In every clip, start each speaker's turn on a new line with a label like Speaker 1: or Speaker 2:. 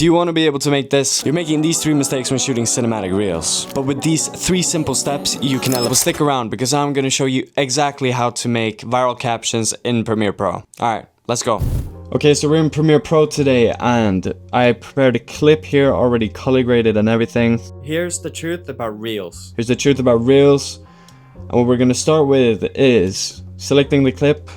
Speaker 1: Do you want to be able to make this? You're making these 3 mistakes when shooting cinematic reels. But with these 3 simple steps, you can elevate. Stick around because I'm going to show you exactly how to make viral captions in Premiere Pro. Alright, let's go. Okay, so we're in Premiere Pro today and I prepared a clip here, already color graded and everything. Here's the truth about reels. Here's the truth about reels. And what we're going to start with is selecting the clip,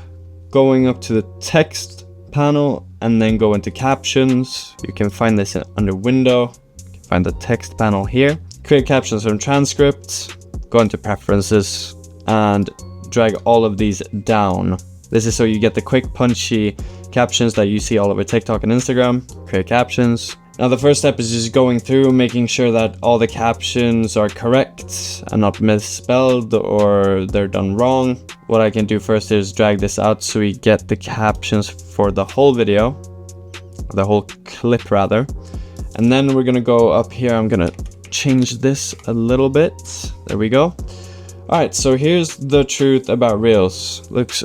Speaker 1: going up to the text panel, and then go into captions. You can find this under window. You can find the text panel here. Create captions from transcripts, go into preferences, and drag all of these down. This is so you get the quick, punchy captions that you see all over TikTok and Instagram. Create captions. Now the first step is just going through, making sure that all the captions are correct and not misspelled or they're done wrong. What I can do first is drag this out so we get the captions for the whole video, the whole clip rather. And then we're gonna go up here, I'm gonna change this a little bit. There we go. Alright, so here's the truth about Reels. Looks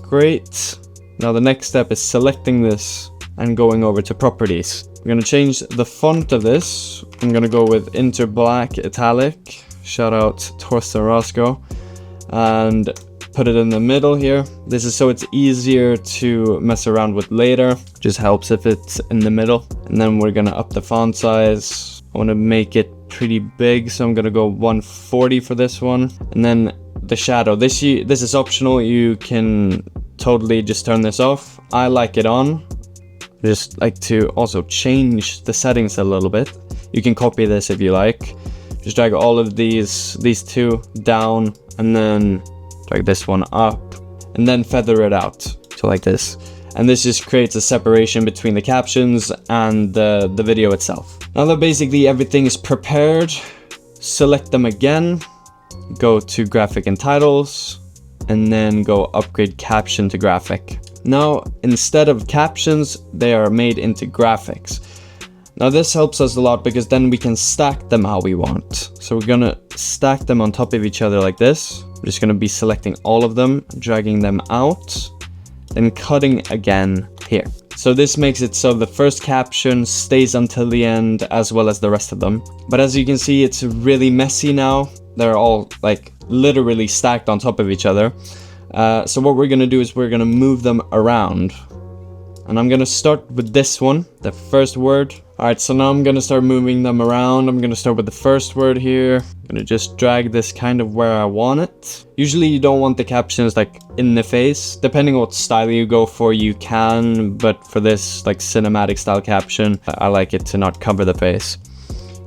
Speaker 1: great. Now the next step is selecting this and going over to properties. I'm going to change the font of this. I'm going to go with Inter Black Italic. Shout out Torsten Roscoe. And put it in the middle here. This is so it's easier to mess around with later. Just helps if it's in the middle. And then we're going to up the font size. I want to make it pretty big, so I'm going to go 140 for this one. And then the shadow. This is optional. You can totally just turn this off. I like it on. Just like to also change the settings a little bit. You can copy this if you like. Just drag all of these 2 down and then drag this one up and then feather it out. So like this. And this just creates a separation between the captions and the video itself. Now that basically everything is prepared, select them again, go to graphic and titles, and then go upgrade caption to graphic. Now, instead of captions, they are made into graphics. Now this helps us a lot because then we can stack them how we want. So we're gonna stack them on top of each other like this. We're just gonna be selecting all of them, dragging them out, then cutting again here. So this makes it so the first caption stays until the end as well as the rest of them. But as you can see, it's really messy now. They're all like literally stacked on top of each other. So what we're gonna do is we're gonna move them around. And I'm gonna start with this one, the first word. Alright, so now I'm gonna start moving them around. I'm gonna start with the first word here. I'm gonna just drag this kind of where I want it. Usually you don't want the captions like in the face. Depending on what style you go for, you can. But for this like cinematic style caption, I like it to not cover the face.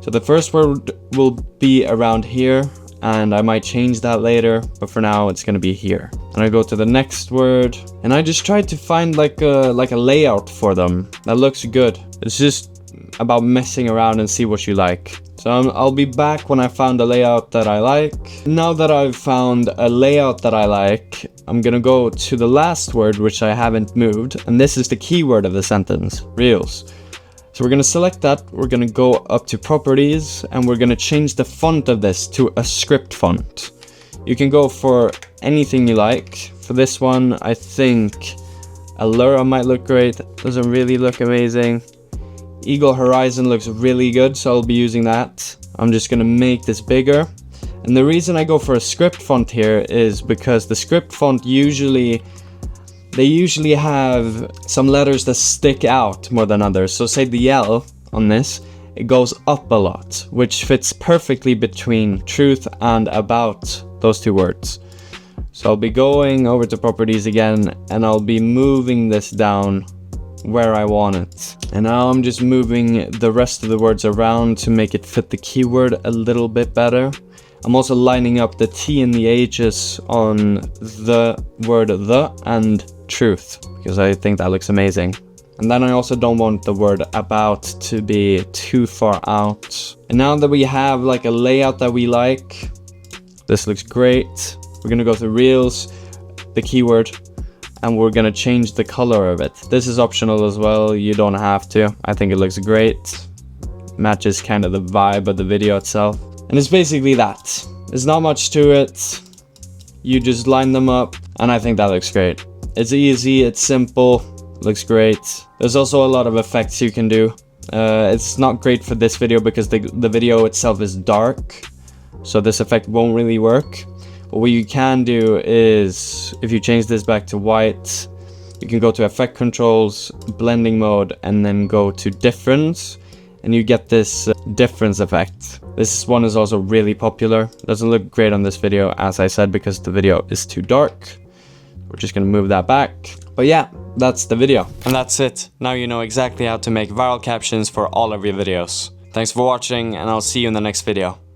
Speaker 1: So the first word will be around here. And I might change that later, but for now it's gonna be here. And I go to the next word, and I just tried to find like a layout for them that looks good. It's just about messing around and see what you like. So I'll be back when I found a layout that I like. Now that I've found a layout that I like, I'm gonna go to the last word, which I haven't moved, and this is the keyword of the sentence, Reels. So we're going to select that, we're going to go up to properties, and we're going to change the font of this to a script font. You can go for anything you like. For this one, I think Allura might look great. Doesn't really look amazing. Eagle Horizon looks really good, so I'll be using that. I'm just going to make this bigger. And the reason I go for a script font here is because the script font they usually have some letters that stick out more than others. So say the L on this, it goes up a lot, which fits perfectly between truth and about, those 2 words. So I'll be going over to properties again, and I'll be moving this down where I want it. And now I'm just moving the rest of the words around to make it fit the keyword a little bit better. I'm also lining up the T and the H's on the word the and truth, because I think that looks amazing. And then I also don't want the word about to be too far out. And now that we have like a layout that we like, this looks great. We're gonna go to Reels, the keyword, and we're gonna change the color of it. This is optional as well, you don't have to. I think it looks great. Matches kind of the vibe of the video itself. And it's basically that. There's not much to it. You just line them up, and I think that looks great. It's easy, it's simple, looks great. There's also a lot of effects you can do. It's not great for this video because the video itself is dark, so this effect won't really work. But what you can do is, if you change this back to white, you can go to effect controls, blending mode, and then go to difference, and you get this difference effect. This one is also really popular. Doesn't look great on this video, as I said, because the video is too dark. We're just gonna move that back. But yeah, that's the video. And that's it. Now you know exactly how to make viral captions for all of your videos. Thanks for watching, and I'll see you in the next video.